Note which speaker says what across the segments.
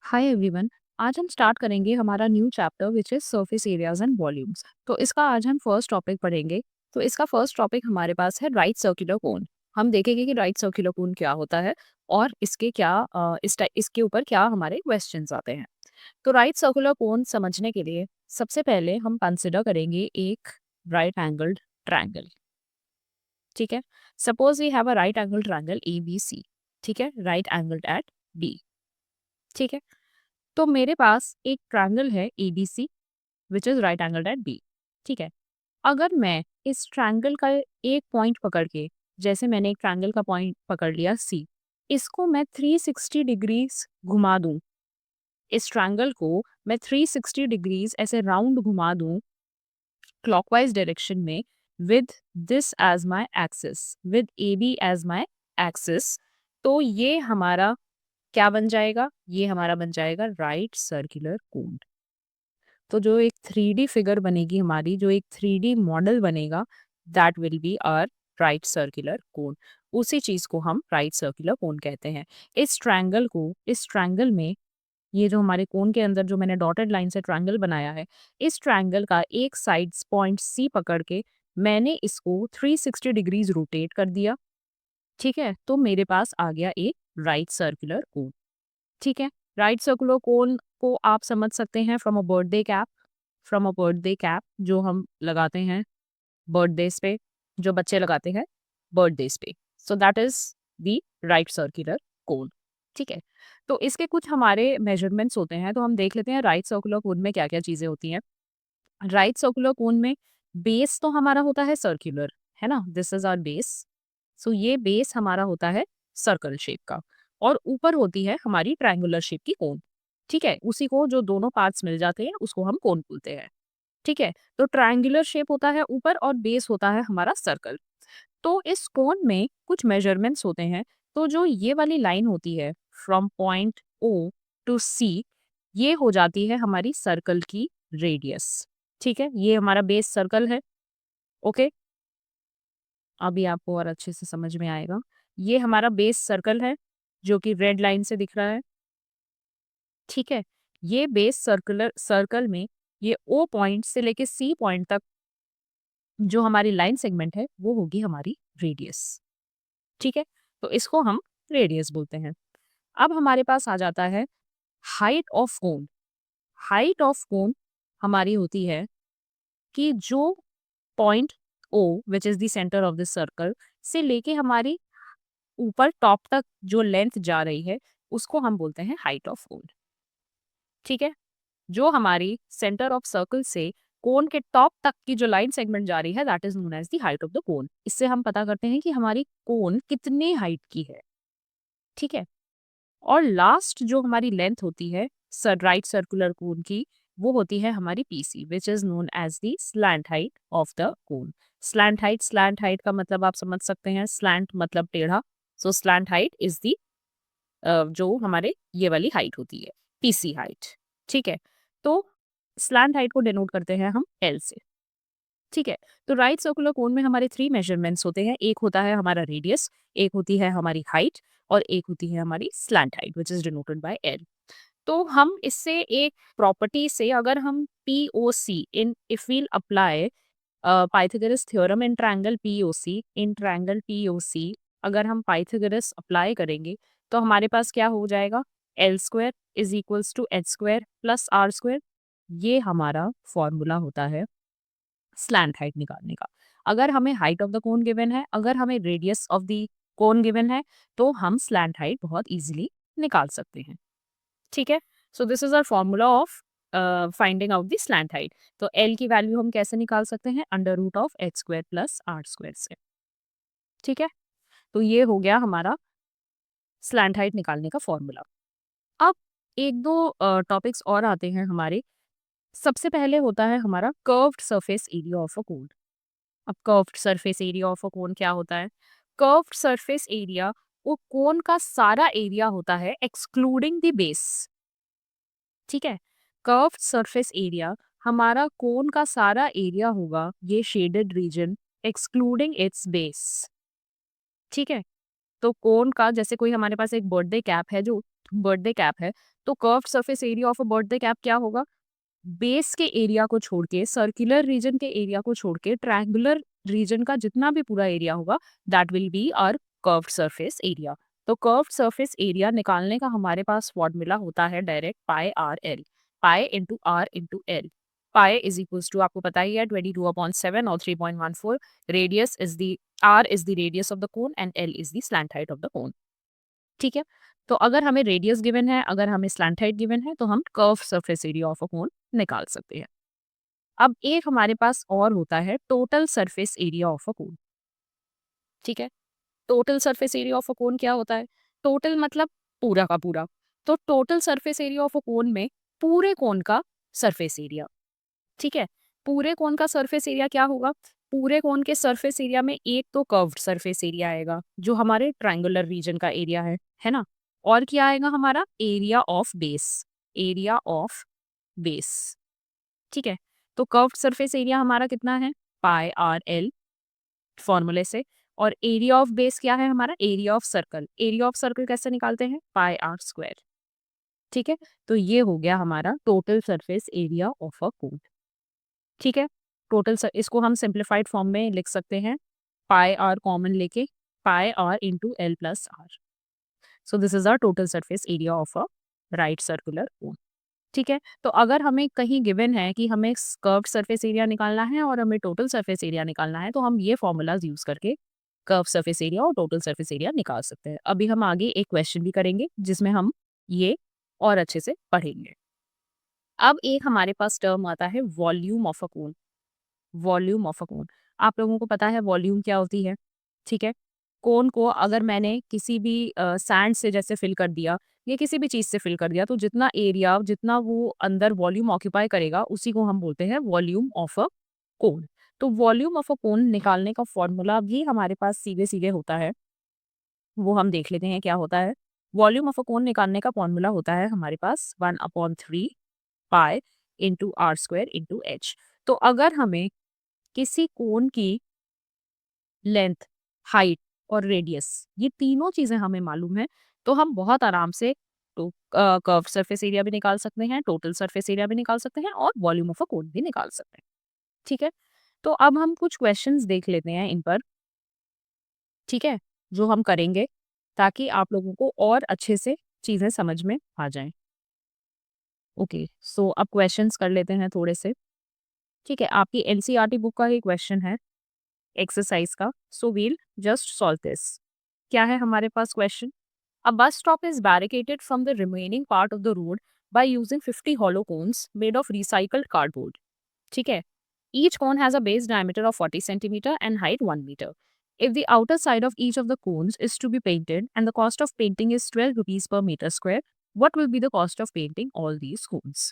Speaker 1: Hi everyone. आज हम start करेंगे हमारा new chapter which is surface areas and volumes. तो इसका आज हम फर्स्ट टॉपिक पढ़ेंगे। तो इसका फर्स्ट टॉपिक हमारे पास है राइट सर्कुलर कोन। हम देखेंगे कि राइट सर्कुलर कोन क्या होता है और इसके क्या इसके ऊपर क्या हमारे क्वेश्चंस आते हैं। तो राइट सर्कुलर कोन समझने के लिए सबसे पहले हम कंसिडर करेंगे एक राइट एंगल्ड ट्रायंगल। ठीक है, suppose we have a right angle triangle A B C. ठीक है, राइट एंगल्ड एट बी। ठीक है, तो मेरे पास एक ट्रायंगल है ABC which is right angle at B. ठीक है, अगर मैं इस ट्रायंगल का एक पॉइंट पकड़ के, जैसे मैंने एक ट्रायंगल का पॉइंट पकड़ लिया सी, इसको मैं 360 डिग्रीज घुमा दूं, इस ट्रायंगल को मैं 360 डिग्रीज ऐसे राउंड घुमा दूं क्लॉकवाइज डायरेक्शन में with this as my axis, with A B as my axis, तो ये हमारा क्या बन जाएगा? ये हमारा बन जाएगा राइट सर्कुलर कोन। तो जो एक 3D फिगर बनेगी हमारी, जो एक 3D मॉडल बनेगा, that will be our right circular cone. उसी चीज को हम राइट सर्कुलर कोन कहते हैं। इस ट्रायंगल में, ये जो हमारे कोन के अंदर जो मैंने डॉटेड लाइन से ट्रायंगल बनाया है, इस ट्रायंगल का एक साइड पॉइंट सी पकड़ के मैंने इसको 360 डिग्रीज रोटेट कर दिया। ठीक है, तो मेरे पास आ गया एक राइट सर्कुलर कोन। ठीक है, राइट सर्कुलर कोन को आप समझ सकते हैं from a birthday cap, from a birthday cap जो हम लगाते हैं बर्थडेज पे, जो बच्चे लगाते हैं बर्थडेज पे। So that is the right circular cone. ठीक है, तो इसके कुछ हमारे मेजरमेंट्स होते हैं, तो हम देख लेते हैं राइट सर्कुलर कोन में क्या क्या चीजें होती हैं। राइट सर्कुलर कोन में बेस तो हमारा होता है सर्कुलर, है ना, दिस इज आवर बेस। सो ये बेस हमारा होता है सर्कल शेप का, और ऊपर होती है हमारी ट्रायंगुलर शेप की कोन। ठीक है, उसी को जो दोनों पार्ट्स मिल जाते हैं उसको हम कोन बोलते हैं। ठीक है, तो ट्रायंगुलर शेप होता है ऊपर और बेस होता है हमारा सर्कल। तो इस कोन में कुछ मेजरमेंट्स होते हैं। तो जो ये वाली लाइन होती है फ्रॉम पॉइंट ओ टू सी, ये हो जाती है हमारी सर्कल की रेडियस। ठीक है, ये हमारा बेस सर्कल है। ओके, अभी आपको और अच्छे से समझ में आएगा। ये हमारा बेस सर्कल है जो कि रेड लाइन से दिख रहा है। ठीक है, ये बेस सर्कुलर सर्कल में ये ओ पॉइंट से लेके सी पॉइंट तक जो हमारी लाइन सेगमेंट है वो होगी हमारी रेडियस। ठीक है, तो इसको हम रेडियस बोलते हैं। अब हमारे पास आ जाता है height of cone. Height of cone हमारी होती है कि जो point O which is the centre of the circle से लेके हमारी ऊपर टॉप तक जो लेंथ जा रही है उसको हम बोलते हैं हाइट ऑफ कोन। ठीक है, जो हमारी सेंटर ऑफ सर्कल से कोन के टॉप तक की जो लाइन सेगमेंट जा रही है that is known as the height of the cone. इससे हम पता करते हैं कि हमारी कोन कितने हाइट की है। ठीक है, और लास्ट जो हमारी लेंथ होती है राइट सर्कुलर कोन की, वो होती है हमारी PC which is known as the slant height of the cone. Slant height का मतलब आप समझ सकते हैं, स्लैंट मतलब टेढ़ा। So slant height is the जो हमारे ये वाली हाइट होती है, पीसी हाइट। ठीक है, तो स्लैंट हाइट को डिनोट करते हैं हम एल से। ठीक है, तो राइट सर्कुलर कोन में हमारे 3 मेजरमेंट्स होते हैं। एक होता है हमारा रेडियस, एक होती है हमारी हाइट, और एक होती है हमारी slant height which is denoted by l. तो हम इससे एक प्रॉपर्टी से, अगर हम POC in if we'll apply Pythagoras theorem in triangle POC, अगर हम पाइथागोरस अप्लाई करेंगे तो हमारे पास क्या हो जाएगा? L square is equals to h square plus r square. ये हमारा फॉर्मूला होता है स्लैंट हाइट निकालने का। अगर हमें height of the cone given है, अगर हमें radius of the cone given है, तो हम स्लैंट हाइट बहुत इजीली निकाल सकते हैं। ठीक है, so this is our formula of finding out the slant height. तो एल की वैल्यू हम कैसे निकाल सकते हैं? Under root of h square plus r square से। ठीक है, तो ये हो गया हमारा स्लैंट हाइट निकालने का फॉर्मूला। अब एक दो टॉपिक्स और आते हैं हमारे। सबसे पहले होता है हमारा curved surface area of a cone. अब curved surface area of a cone क्या होता है? कर्व्ड सरफेस एरिया वो कोन का सारा एरिया होता है एक्सक्लूडिंग द बेस। ठीक है, कर्व्ड सरफेस एरिया हमारा कोन का सारा एरिया होगा, ये shaded region, excluding it's base. ठीक है, तो कोन का, जैसे कोई हमारे पास एक बर्थडे कैप है जो बर्थडे कैप है, तो curved surface area of a birthday cap क्या होगा? बेस के एरिया को छोड़ के, सर्कुलर रीजन के एरिया को छोड़ के, ट्रायंगुलर रीजन का जितना भी पूरा एरिया होगा, that will be our curved surface area. तो कर्व्ड सरफेस एरिया निकालने का हमारे पास फॉर्मूला होता है direct pi r l, pi into r into l. Pi is equals to, आपको पता ही है, 22/7 और 3.14। Radius is the, r is the radius of the cone and l is the slant height of the cone. ठीक है, तो अगर हमें रेडियस गिवन है, अगर हमें स्लैंट हाइट गिवन है, तो हम curve surface area of a cone निकाल सकते हैं। अब एक हमारे पास और होता है total surface area of a cone. ठीक है, total surface area of a cone क्या होता है? टोटल मतलब पूरा का पूरा। तो total surface area of a cone में पूरे कोन का सरफेस एरिया। ठीक है, पूरे कोन का सरफेस एरिया क्या होगा? पूरे कोन के सरफेस एरिया में एक तो कर्व्ड सरफेस एरिया आएगा जो हमारे ट्रायंगुलर रीजन का एरिया है ना? और क्या आएगा हमारा? Area of base, area of base. ठीक है, तो कर्व्ड सरफेस एरिया हमारा कितना है? पाई आर एल फॉर्मूले से। और एरिया ऑफ बेस क्या है हमारा? Area of circle. Area of circle कैसे निकालते हैं? Pi r square. ठीक है, तो ये हो गया हमारा total surface area of a cone. ठीक है, इसको हम सिंप्लीफाइड फॉर्म में लिख सकते हैं, पाई आर कॉमन लेके, pi r into l plus r. So this is our total surface area of a right circular cone. ठीक है, तो अगर हमें कहीं गिवन है कि हमें कर्व्ड सरफेस एरिया निकालना है और हमें टोटल सरफेस एरिया निकालना है, तो हम ये फॉर्मूलाज यूज करके कर्व सरफेस एरिया और टोटल सरफेस एरिया निकाल सकते हैं। अभी हम आगे एक क्वेश्चन भी करेंगे जिसमें हम ये और अच्छे से पढ़ेंगे। अब एक हमारे पास टर्म आता है volume of a cone. Volume of a cone, आप लोगों को पता है वॉल्यूम क्या होती है? ठीक है, कोन को अगर मैंने किसी भी सैंड से जैसे फिल कर दिया या किसी भी चीज से फिल कर दिया, तो जितना एरिया, जितना वो अंदर वॉल्यूम ऑक्यूपाई करेगा, उसी को हम बोलते हैं वॉल्यूम ऑफ अ कोन। तो वॉल्यूम ऑफ अ कोन निकालने का फॉर्मूला भी हमारे पास सीधे सीधे होता है, वो हम देख लेते हैं क्या होता है। वॉल्यूम ऑफ अ कोन निकालने का फॉर्मूला होता है हमारे पास 1/3 pi into r square into h. तो अगर हमें किसी कोन की लेंथ, हाइट और रेडियस, ये तीनों चीजें हमें मालूम है, तो हम बहुत आराम से तो कर्व सरफेस एरिया भी निकाल सकते हैं, टोटल सरफेस एरिया भी निकाल सकते हैं और वॉल्यूम ऑफ अ कोन भी निकाल सकते हैं। ठीक है, तो अब हम कुछ क्वेश्चंस देख लेते हैं इन पर। ठीक है, जो हम करेंगे ताकि आप लोगों को और अच्छे से चीजें समझ में आ जाएं। ओके, सो अब क्वेश्चंस कर लेते हैं थोड़े से। ठीक है, आपकी एनसीईआरटी बुक का ही क्वेश्चन है एक्सरसाइज का, so we'll just solve this. क्या है हमारे पास question? A bus stop is barricaded from the remaining part of the road by using 50 hollow cones made of recycled cardboard. ठीक है, each cone has a base diameter of 40 centimeter and height 1 meter. If the outer side of each of the cones is to be painted and the cost of painting is 12 rupees per meter square, what will be the cost of painting all these cones?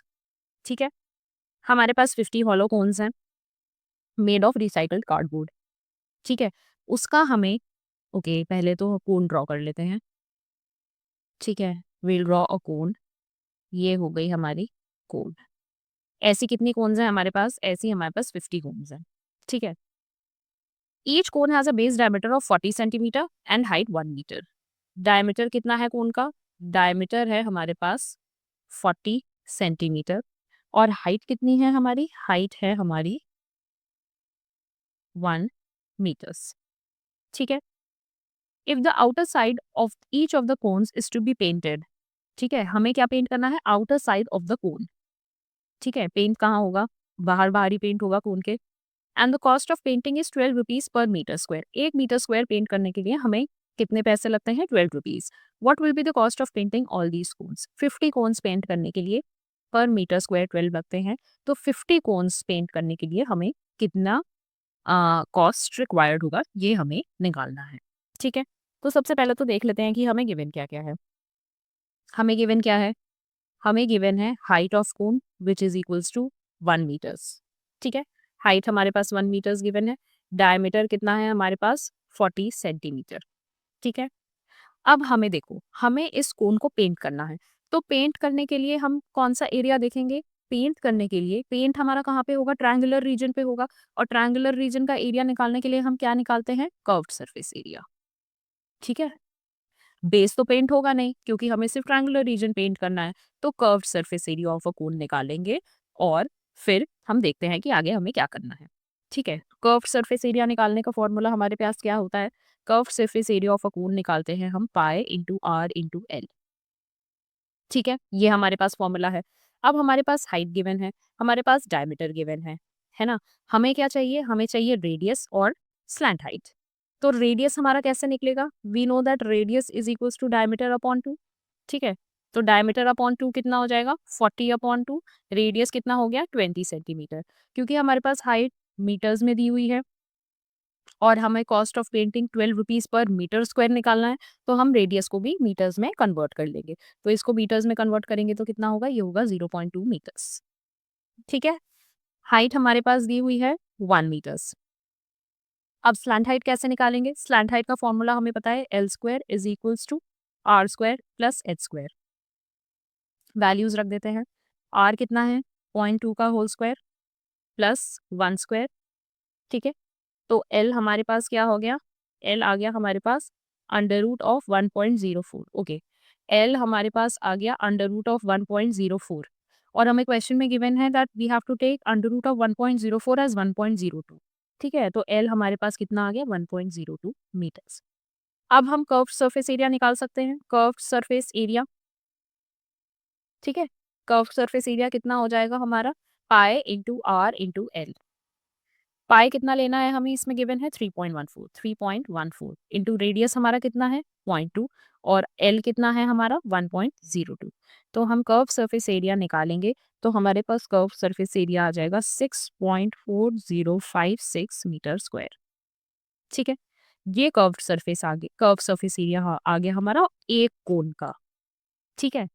Speaker 1: ठीक है, हमारे पास 50 hollow cones हैं made of recycled cardboard. ठीक है, उसका हमें, okay पहले तो कोन ड्रॉ कर लेते हैं। ठीक है, विल ड्रॉ अ कोन। ये हो गई हमारी कोन। ऐसी कितनी कोन्स हैं हमारे पास? ऐसी हमारे पास 50 कोन्स हैं। ठीक है, each cone has a base diameter of 40 centimetre and height 1 metre. Diameter कितना है कोन का? डायमीटर है हमारे पास 40 सेंटीमीटर। और हाइट कितनी है हमारी? हाइट है हमारी 1 मीटर्स। ठीक है, if the outer side of each of the cones is to be painted. ठीक है, हमें क्या पेंट करना है? Outer side of the cone. ठीक है, पेंट कहाँ होगा? बाहर बाहर ही पेंट होगा कोन के। And the cost of painting is 12 rupees per metre square. 1 metre square paint करने के लिए हमें कितने पैसे लगते हैं? 12 rupees. What will be the cost of painting all these cones? 50 cones paint करने के लिए पर मीटर स्क्वायर 12 लगते हैं, तो 50 कोन्स पेंट करने के लिए हमें कितना कॉस्ट रिक्वायर्ड होगा, ये हमें निकालना है। ठीक है, तो सबसे पहले तो देख लेते हैं कि हमें गिवन क्या क्या है। हमें गिवन क्या है? हमें गिवन है height of cone which is equals to 1 metres. ठीक है, हाइट हमारे पास 1 मीटर्स गिवन है। डायमीटर कितना है हमारे पास? 40 सेंटीमीटर। ठीक है, अब हमें देखो, हमें इस कोन को पेंट करना है, तो पेंट करने के लिए हम कौन सा एरिया देखेंगे? पेंट करने के लिए पेंट हमारा कहाँ पे होगा? ट्रायंगुलर रीजन पे होगा। और ट्रायंगुलर रीजन का एरिया निकालने के लिए हम क्या निकालते हैं? Curved surface area. ठीक है, बेस तो पेंट होगा नहीं क्योंकि हमें सिर्फ ट्रायंगुलर रीजन पेंट करना है। तो curved surface area of a cone निकालेंगे और फिर हम देखते हैं कि आगे हमें क्या करना है। ठीक है, कर्व्ड सरफेस एरिया निकालने का फॉर्मूला हमारे पास क्या होता है? Curved surface area of a cone निकालते हैं हम pi into r into l. ठीक है, ये हमारे पास फॉर्मूला है। अब हमारे पास हाइट गिवन है, हमारे पास डायमीटर गिवन है ना? हमें क्या चाहिए? हमें चाहिए रेडियस और स्लैंट हाइट। तो रेडियस हमारा कैसे निकलेगा? We know that radius is equals to diameter upon 2। ठीक है, तो डायमीटर अपॉन 2 कितना हो जाएगा? 40 अपॉन 2। रेडियस कितना हो गया? 20 सेंटीमीटर। क्योंकि हमारे पास हाइट मीटर्स में दी हुई है और हमें कॉस्ट ऑफ पेंटिंग 12 रुपीज़ पर मीटर स्क्वायर निकालना है, तो हम रेडियस को भी मीटर्स में कन्वर्ट कर लेंगे। तो इसको मीटर्स में कन्वर्ट करेंगे तो कितना होगा? ये होगा 0.2 मीटर्स। ठीक है? हाइट हमारे पास दी हुई है 1 मीटर्स। अब स्लैंट हाइट कैसे निकालेंगे? स्लैंट हाइट का फॉर्मूला हमें पता है, l square is equals to r square plus h square. Values रख देते हैं। आर कितना है? 0.2 का होल स्क्वायर प्लस 1 स्क्वायर। ठीक है, तो एल हमारे पास क्या हो गया? एल आ गया हमारे पास under root of 1.04। Okay, l हमारे पास आ गया अंडर रूट ऑफ 1.04 और हमें क्वेश्चन में गिवन है that we have to take under root of 1.04 as 1.02। ठीक है, तो एल हमारे पास कितना आ गया? 1.02 मीटर्स। अब हम कर्व्ड सरफेस एरिया निकाल सकते हैं। कर्व्ड सरफेस एरिया, ठीक है, कर्व्ड सरफेस एरिया कितना हो जाएगा हमारा? Pi into r into l. Pi कितना लेना है हमें? इसमें गिवन है 3.14। 3.14 इंटू रेडियस हमारा कितना है? 0.2 और एल कितना है हमारा? 1.02। तो हम कर्व सरफेस एरिया निकालेंगे तो हमारे पास कर्व सरफेस एरिया आ जाएगा 6.4056 मीटर स्क्वायर। ठीक है, ये कर्व सरफेस आगे, कर्व सरफेस एरिया आ गया हमारा एक कोन का। ठीक है,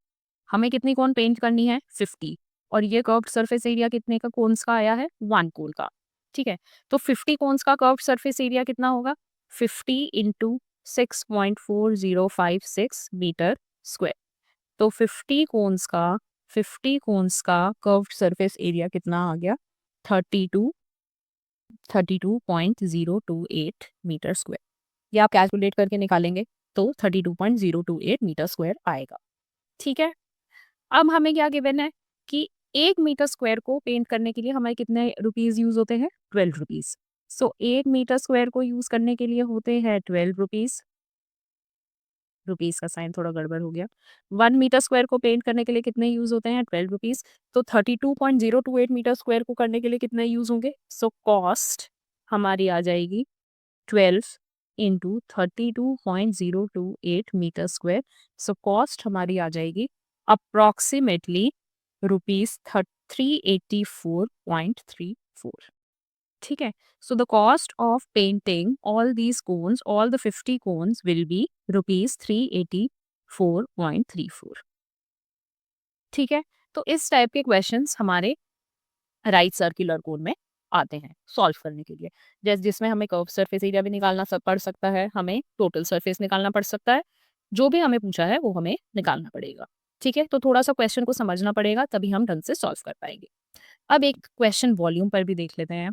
Speaker 1: हमें कितनी कोन पेंट करनी है? 50। और ये कर्व्ड सरफेस एरिया कितने का कोन्स का आया है? 1 कोन का। ठीक है, तो 50 कोन्स का कर्व्ड सरफेस एरिया कितना होगा? 50 इंटू 6.4056 मीटर स्क्वायर। तो 50 कोन्स का कर्व्ड सरफेस एरिया कितना आ गया? 32 32.028 मीटर स्क्वायर। ये आप कैलकुलेट करके निकालेंगे तो 32.028 मीटर स्क्वायर आएगा। ठीक है, अब हमें क्या गिवन है कि 1 मीटर स्क्वायर को पेंट करने के लिए हमें कितने रुपीज़ यूज़ होते हैं? 12 रुपीज़। सो 1 मीटर स्क्वायर को यूज़ करने के लिए होते हैं 12 रुपीज़। रुपीज़ का साइन थोड़ा गड़बड़ हो गया। 1 मीटर स्क्वायर को पेंट करने के लिए कितने यूज़ होते हैं? 12 रुपीज़। तो 32.028 मीटर स्क्वायर को करने के लिए कितने यूज़ होंगे? सो कॉस्ट हमारी आ जाएगी 12 into 32.028 metre square. So cost हमारी आ जाएगी अप्रॉक्सीमेटली रुपीज 384.34। ठीक है, so the cost of painting all these cones, all the 50 cones will be rupees 384.34। ठीक है, तो इस टाइप के क्वेश्चंस हमारे राइट सर्कुलर कोन में आते हैं सॉल्व करने के लिए। जैसे जिसमें हमें कर्व सरफेस एरिया भी निकालना पड़ सकता है, हमें टोटल सरफेस निकालना पड़ सकता है। जो भी हमें पूछा है वो हमें निकालना पड़ेगा। ठीक है, तो थोड़ा सा क्वेश्चन को समझना पड़ेगा तभी हम ढंग से सॉल्व कर पाएंगे। अब एक क्वेश्चन वॉल्यूम पर भी देख लेते हैं।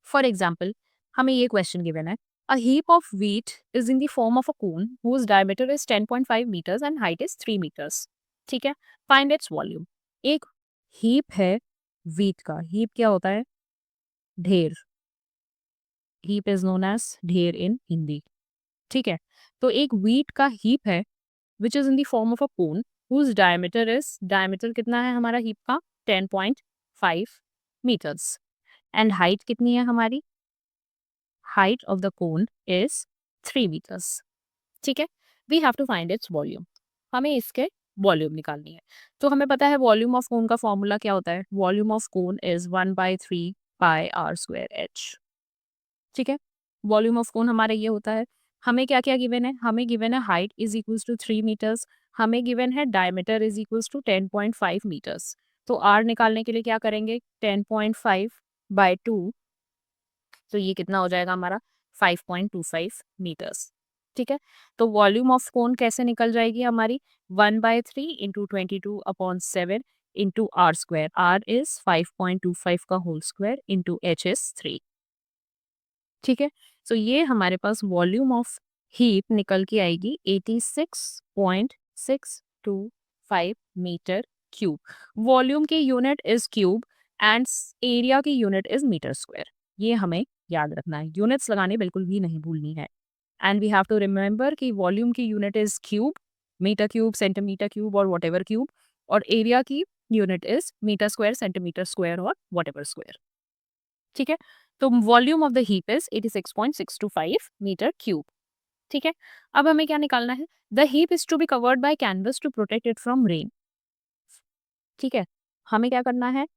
Speaker 1: फॉर एग्जाम्पल, हमें ये क्वेश्चन गिवन है, a heap of wheat is in the form of a cone whose diameter is 10.5 metres and height is 3 metres. ठीक है, फाइंड इट्स वॉल्यूम। एक हीप है व्हीट का। हीप क्या होता है? ढेर। हीप इज नोन एज ढेर इन हिंदी। ठीक है, तो एक व्हीट का हीप है which is in the form of a cone whose diameter is, diameter कितना है हमारा हीप का? 10.5 मीटर्स एंड हाइट कितनी है हमारी? Height of the cone is 3 metres. ठीक है, we have to find its volume. हमें इसके वॉल्यूम निकालनी है। तो हमें पता है वॉल्यूम ऑफ कोन का फॉर्मूला क्या होता है? Volume of cone is 1/3 pi r square h. ठीक है, वॉल्यूम ऑफ कोन हमारा ये होता है। हमें क्या क्या गिवन है? हमें गिवन है height is equals to 3 metres. हमें गिवन है diameter is equals to 10.5 metres. तो आर निकालने के लिए क्या करेंगे? 10.5/2, तो ये कितना हो जाएगा हमारा? 5.25 मीटर्स। ठीक है, तो वॉल्यूम ऑफ कोन कैसे निकल जाएगी हमारी? 1/3 into 22/7 into r square. R is 5.25 का whole square into h is 3। ठीक है, सो ये हमारे पास वॉल्यूम ऑफ हीप निकल के आएगी 86.625 मीटर क्यूब। वॉल्यूम की unit is cube and area की यूनिट इज मीटर स्क्वायर। ये हमें याद रखना है, यूनिट्स लगाने बिल्कुल भी नहीं भूलनी है। And we have to remember कि वॉल्यूम की unit is cube, metre cube, centimetre cube और वॉट एवर क्यूब, और एरिया की unit is metre square, centimetre square और वॉट एवर स्क्वायर। ठीक है, तो volume of the heap is 86.625 metre cube. ठीक है, अब हमें क्या निकालना है? The heap is to be covered by canvas to protect it from rain. ठीक है, हमें क्या करना है?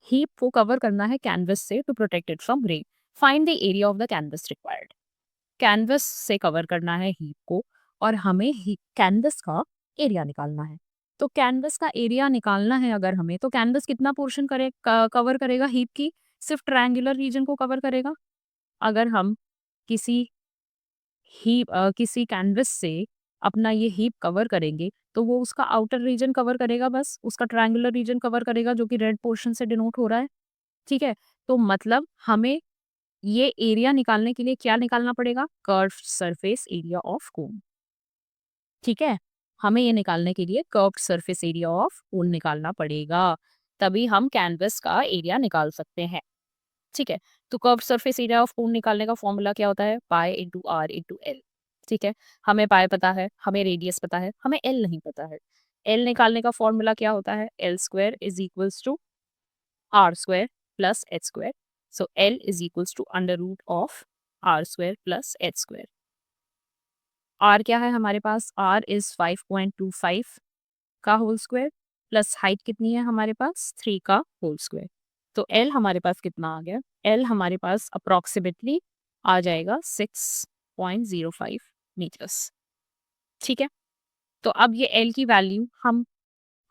Speaker 1: हीप को कवर करना है कैनवस से to protect it from rain. Find the area of the canvas required. Canvas से कवर करना है हीप को और हमें कैनवस का एरिया निकालना है। तो कैनवस का एरिया निकालना है अगर हमें, तो कैनवस कितना पोर्शन कवर करेगा हीप की? सिर्फ ट्रायंगुलर रीजन को कवर करेगा। अगर हम किसी किसी कैनवस से अपना ये हीप कवर करेंगे तो वो उसका आउटर रीजन कवर करेगा, बस उसका ट्रायंगुलर रीजन कवर करेगा जो कि रेड पोर्शन से डिनोट हो रहा है। ठीक है, तो मतलब हमें ये एरिया निकालने के लिए क्या निकालना पड़ेगा? कर्व सरफेस एरिया ऑफ कोन। ठीक है, हमें ये निकालने के लिए कर्व्ड सरफेस एरिया ऑफ कोन निकालना पड़ेगा, तभी हम कैनवस का एरिया निकाल सकते हैं। ठीक है, तो curve surface area of cone निकालने का फॉर्मूला क्या होता है? Pi into r into l. ठीक है, हमें पाई पता है, हमें रेडियस पता है, हमें एल नहीं पता है। एल निकालने का फॉर्मूला क्या होता है? L square is equals to r square plus h square. So l is equals to under root of r square plus h square. R क्या है हमारे पास? आर इज 5.25 का होल स्क्वायर प्लस हाइट कितनी है हमारे पास? 3 का होल स्क्वायर। तो L हमारे पास कितना आ गया? एल हमारे पास अप्रोक्सीमेटली आ जाएगा 6.05 मीटर्स। ठीक है, तो अब ये एल की वैल्यू हम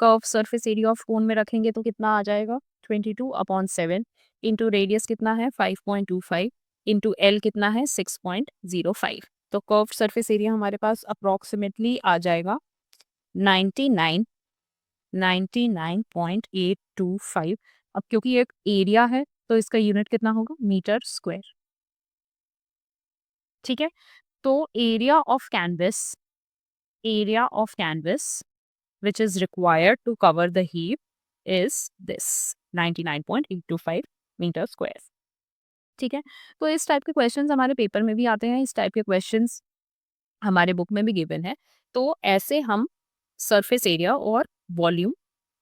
Speaker 1: कर्व सरफेस एरिया ऑफ कोन में रखेंगे तो कितना आ जाएगा? 22/7 इंटू रेडियस कितना है? 5.25 इंटू एल कितना है? 6.05। तो कर्व सरफेस एरिया हमारे पास अप्रोक्सीमेटली आ जाएगा 99 99.825। अब क्योंकि एक एरिया है तो इसका यूनिट कितना होगा? Metre square. ठीक है, तो area of canvas which is required to cover the heap is this 99.825 metre square. ठीक है, तो इस टाइप के क्वेश्चंस हमारे पेपर में भी आते हैं, इस टाइप के क्वेश्चंस हमारे बुक में भी गिवन है। तो ऐसे हम सरफेस एरिया और वॉल्यूम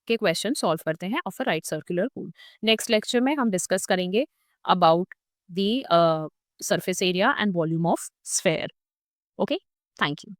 Speaker 1: के क्वेश्चन सॉल्व करते हैं of a right circular cone. Next lecture में हम डिस्कस करेंगे about the surface area and volume of sphere. Okay, thank you.